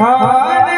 Hare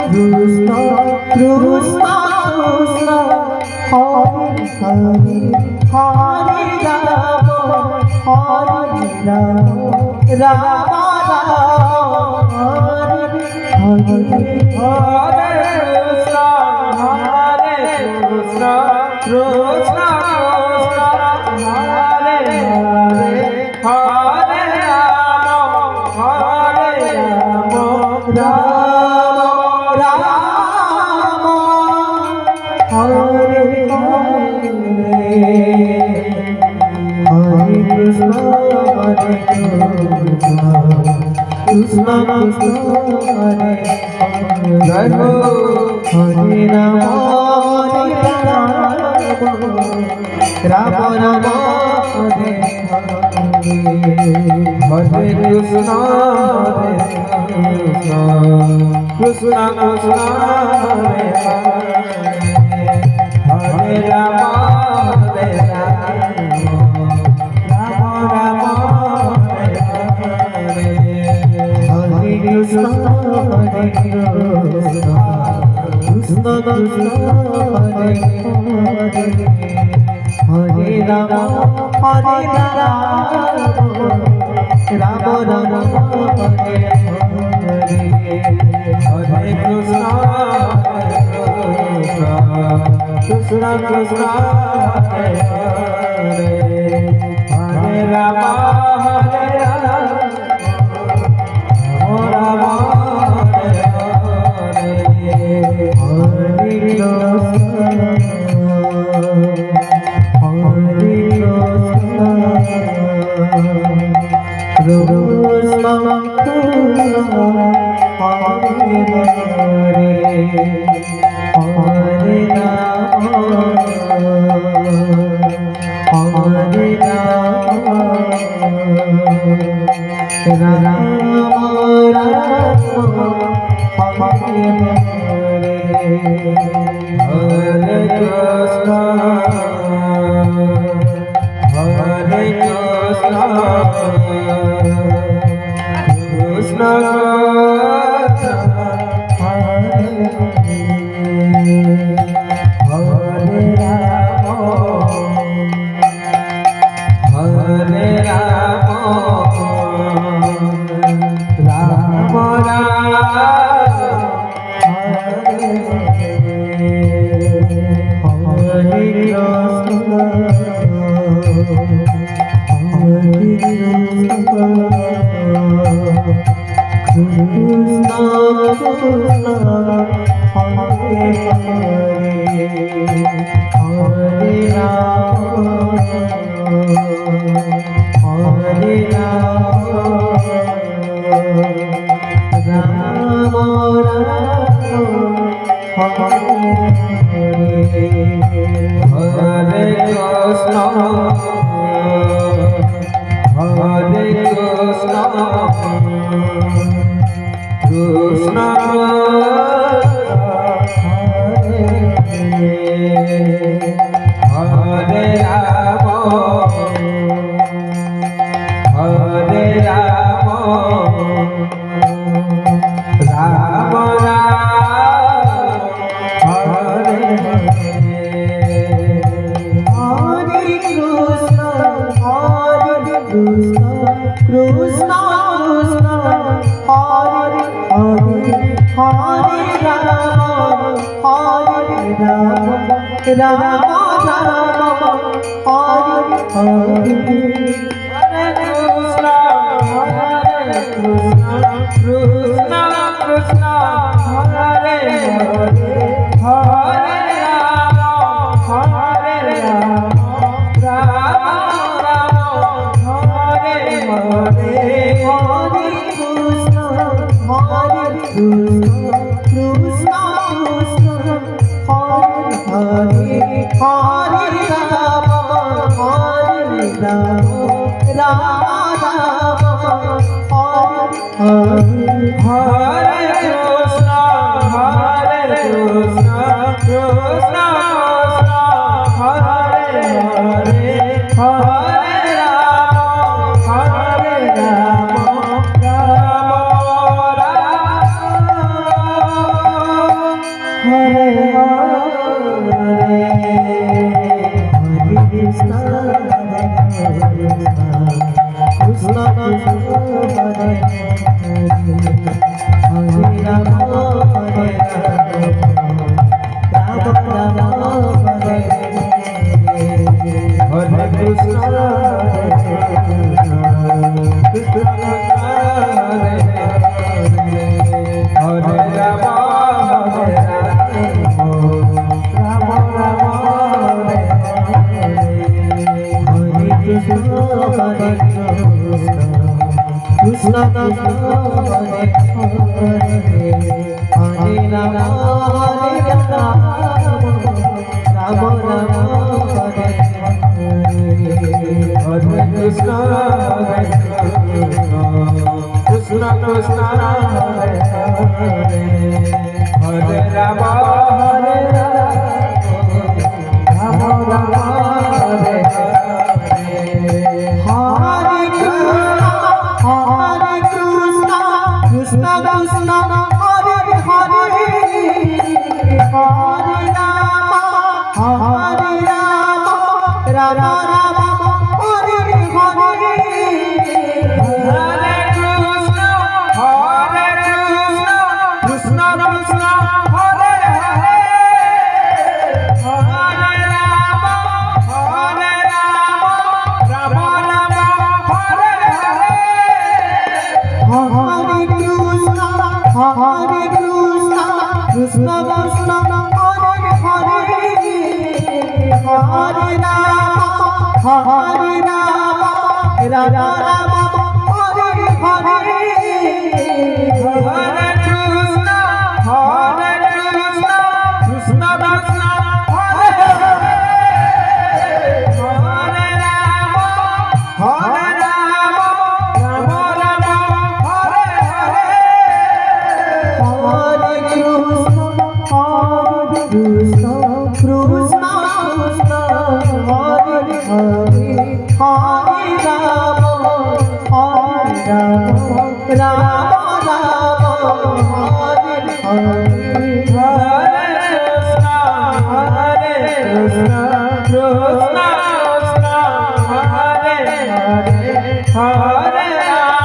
Krishna Krishna Krishna Hare Hare Hare Ram Hare Ram Ram Ram Hare Hare Hare Krishna Hare Krishna Krishna Krishna Hare Hare Hare Ram Hare Ram Ram Ram Hare Hare Hare Krishna Hare Krishna Krishna Krishna Hare Hare Hare Ram Hare Ram Ram Hare Hare Krishna Hare Krishna Krishna Krishna Hare Hare Ram Hare Ram Ram Hare Hare Krishna Hare Krishna Krishna Krishna Hare Hare Ram Hare Ram Ram Hare Hare Hare Krishna Krishna Krishna Hare Hare Ram Hare Ram Hare Ram Ram Hare Hare Hare Krishna Hare Krishna Krishna Hare Hare Hare Ram Hare Ram Ram Ram Hare Hare Hare Krishna Hare Krishna Krishna Krishna Hare Hare Ram Hare Ram Ram Ram Hare Hare Krishna Hare Krishna Krishna Krishna Hare Hare Hare Ram Hare Ram Ram Ram Krishna Krishna Hare Hare Hare Rama Hare Rama Rama Hare Hare Hare Krishna Hare Krishna Krishna Hare Hare Hare Rama Hare Rama Rama Hare Krishna Krishna Hare Hare Hare Rama Rama Rama Hare Hare Hare Krishna Krishna Krishna Hare Hare Hare Rama Rama Rama Hare Hare Hare Krishna Krishna Krishna Hare Hare Hare Rama Rama Rama Hare Hare Hare Krishna Krishna Krishna Hare Hare Hare Rama Rama Rama Hare Hare Hare Krishna Krishna Krishna Hare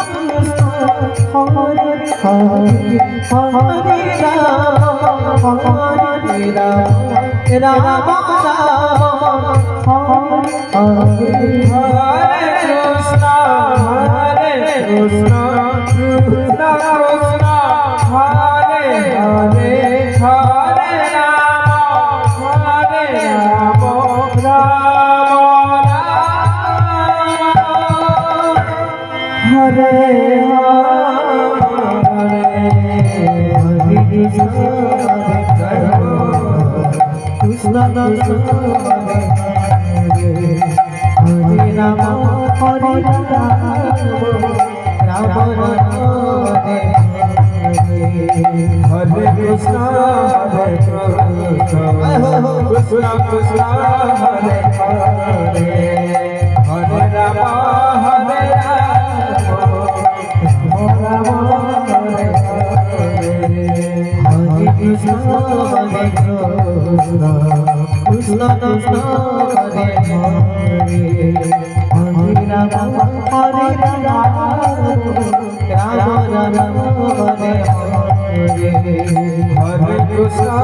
Hare Hare Rama Rama Hare Hare Hare Krishna Krishna Krishna Hare Hare Hare Rama Hare Hare Krishna Hare Krishna Hare Rama Hare Rama Hare Krishna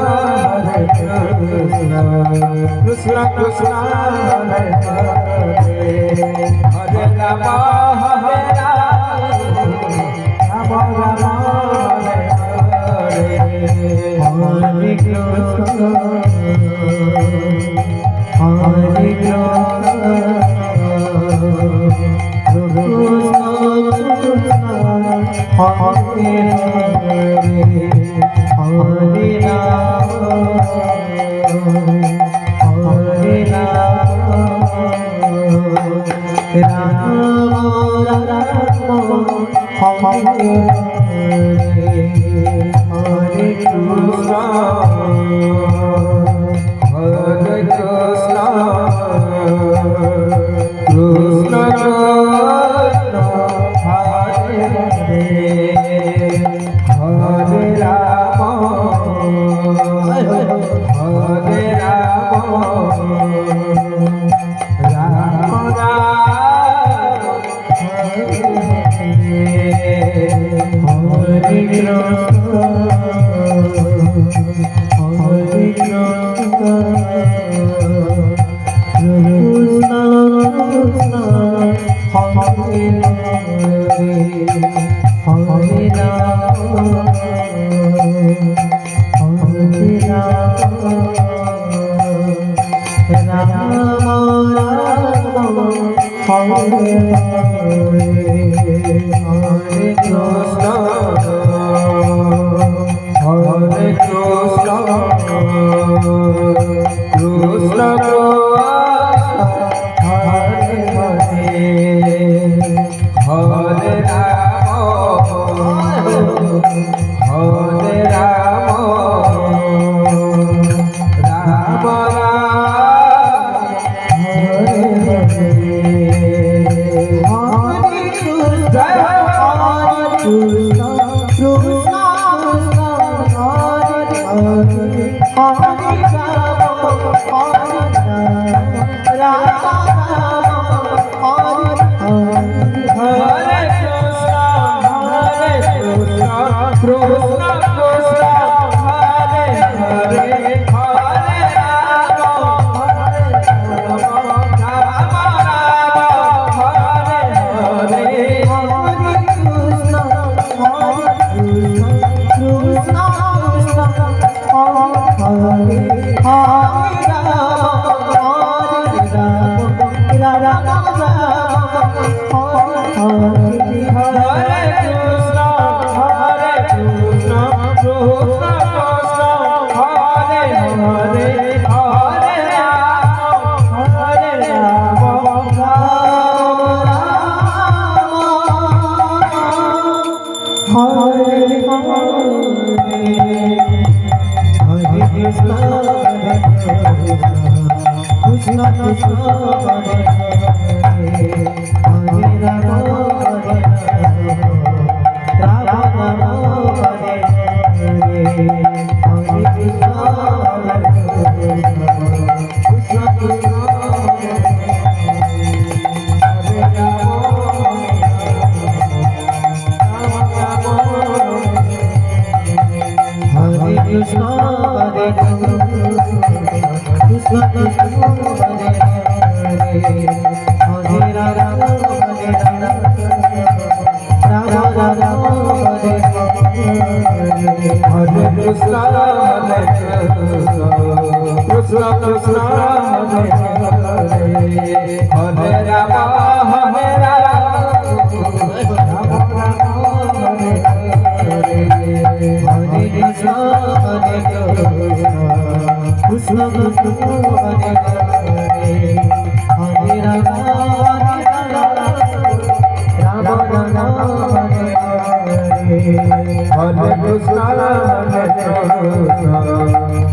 Hare Krishna Krishna Hare Hare Rama Hare Rama Hare Krishna Hare Krishna Krishna Hare Hare Rama Hare Rama Rama Hare Hare Krishna Hare Krishna Krishna Hare Hare Rama Hare Rama Rama Hare Hare Krishna Hare Krishna Hare Hare Hare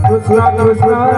Krishna Krishna